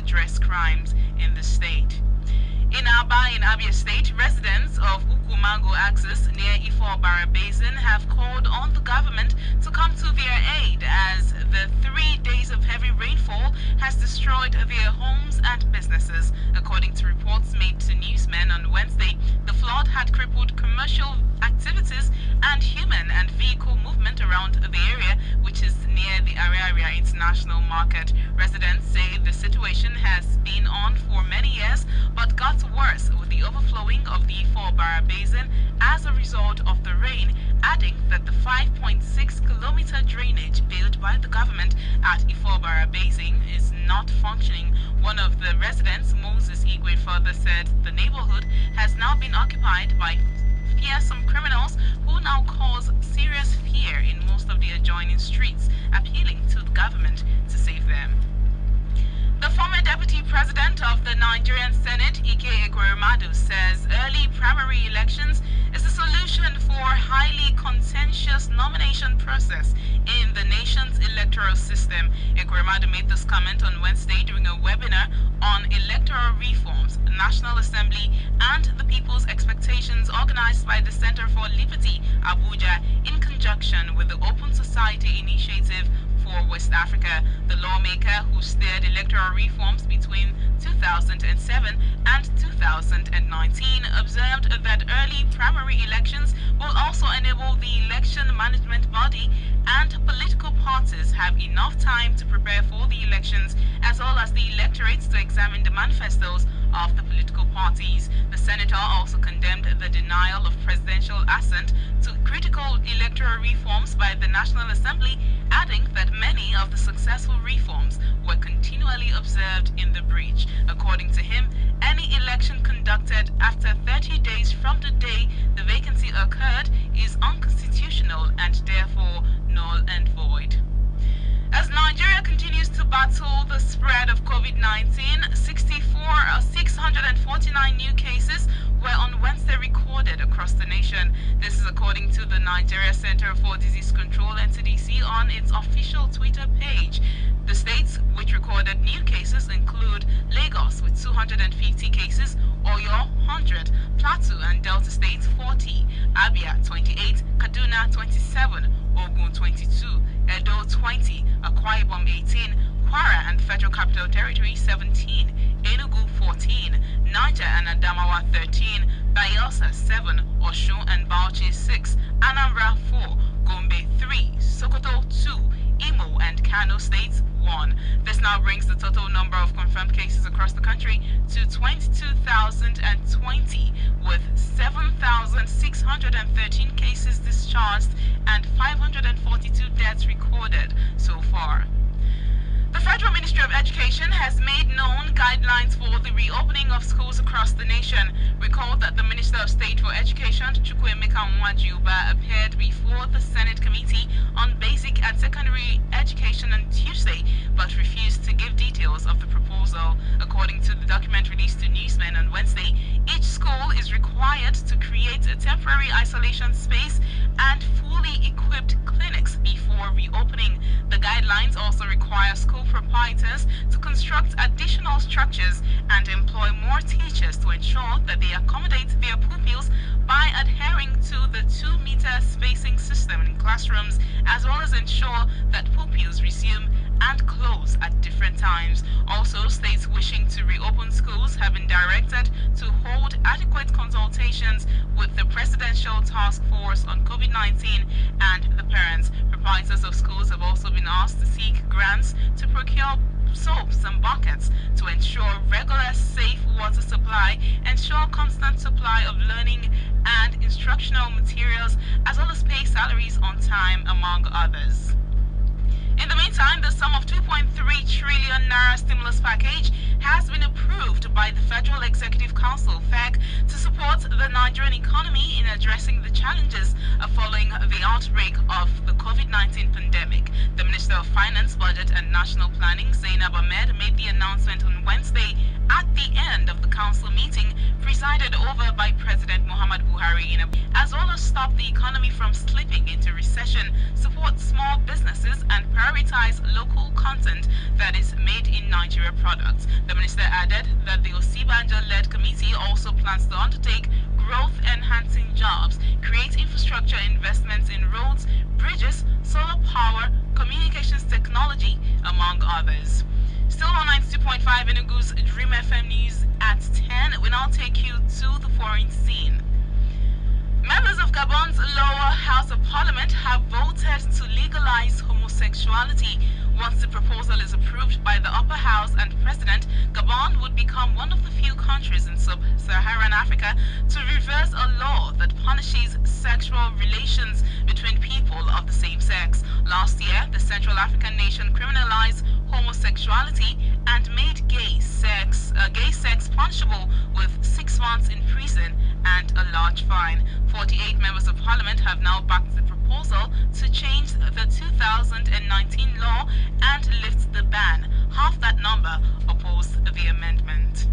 address crimes in the state. In Aba in Abia State, residents of Ukumango Axis near Ifo-Bara Basin have called on the government to come to their aid as the 3 days of heavy rainfall has destroyed their homes and businesses. According to reports made to newsmen on Wednesday, the flood had crippled commercial activities and human and vehicle movement around the area, which is near the Ariaria International Market. Residents say the situation has been on for many years but got worse with the overflowing of the Ifo-Bara Basin as a result of the rain, adding that the 5.6-kilometer drainage built by the government at Ifo-Bara Basin is not functioning. One of the residents, Moses Igwe, further said the neighborhood has now been occupied by fearsome criminals who now cause serious fear in most of the adjoining streets, appealing to the government to save them. The former deputy president of the Nigerian Senate, Ike Ekweremadu, says early primary elections is the solution for highly contentious nomination process in the nation's electoral system. Ekweremadu made this comment on Wednesday during a webinar on electoral reforms, National Assembly, and the People's Expectations organized by the Center for Liberty, Abuja, in conjunction with the Open Society Initiative for West Africa. The lawmaker who steered electoral reforms between 2007 and 2019 observed that early primary elections will also enable the election management body and political parties have enough time to prepare for the elections, as well as the electorates to examine the manifestos of the political parties. The senator also condemned the denial of presidential assent to critical electoral reforms by the National Assembly, adding that many of the successful reforms were continually observed in the breach. According to him, any election conducted after 30 days from the day the vacancy occurred is unconstitutional and therefore null and void. As Nigeria continues to battle the spread of COVID-19, 649 new cases were on Wednesday recorded across the nation. This is according to the Nigeria Center for Disease Control (NCDC) on its official Twitter page. The states which recorded new cases include Lagos with 250 cases, Oyo 100, Plateau and Delta States 40, Abia 28, Kaduna 27, Ogun 22, Edo 20, Akwa Ibom 18, Kwara and Federal Capital Territory 17, Enugu 14, Niger and Adamawa 13, Bayelsa 7, Osun and Bauchi 6, Anambra 4, Gombe 3, Sokoto 2, Imo and Kano States 1. This now brings the total number of confirmed cases across the country to 22,020, with 7,613 cases discharged and 542 deaths recorded so far. The Federal Ministry of Education has made known guidelines for the reopening of schools across the nation. Recall that the Minister of State for Education, Chukwuemeka Nwajiuba, appeared before the Senate Committee on Basic and Secondary Education on Tuesday, but refused to give details of the proposal. According to the document released to newsmen on Wednesday, each school is required to create a temporary isolation space and fully equipped clinics before reopening. The guidelines also require school proprietors to construct additional structures and employ more teachers to ensure that they accommodate their pupils by adhering to the 2-meter spacing system in classrooms, as well as ensure that pupils resume and close at different times. Also, states wishing to reopen schools have been directed to hold adequate consultations with the Presidential Task Force on COVID-19 and the parents. Proprietors of schools have also been asked to seek grants to procure soaps and buckets to ensure regular, safe water supply, ensure constant supply of learning and instructional materials, as well as pay salaries on time, among others. In the meantime, the sum of 2.3 trillion naira stimulus package has been approved by the Federal Executive Council, FEC, to support the Nigerian economy in addressing the challenges following the outbreak of the COVID-19 pandemic. The Minister of Finance, Budget and National Planning, Zainab Ahmed, made the announcement on Wednesday at the end of the council meeting presided over by President Muhammad Buhari, as well as stop the economy from slipping into recession, support support small businesses and prioritize local content that is made in Nigeria products. The minister added that the Osibanjo-led committee also plans to undertake growth-enhancing jobs, create infrastructure investments in roads, bridges, solar power, communications technology, among others. Still on 92.5 Enugu's Dream FM News at 10, we now take you to the foreign scene. Members of Gabon's lower house of parliament have voted to legalize homosexuality. Once the proposal is approved by the upper house and president, Gabon would become one of the few countries in sub-Saharan Africa to reverse a law that punishes sexual relations between people of the same sex. Last year, the Central African nation criminalized homosexuality and made gay sex punishable with 6 months in prison and a large fine. 48 members of parliament have now backed the proposal to change the 2019 law and lift the ban. Half that number opposed the amendment.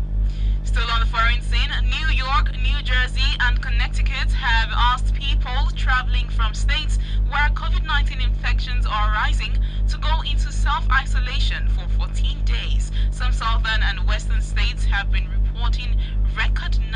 Still on the foreign scene, New York, New Jersey, and Connecticut have asked people traveling from states where COVID-19 infections are rising to go into self-isolation for 14 days. Some southern and western states have been reporting record numbers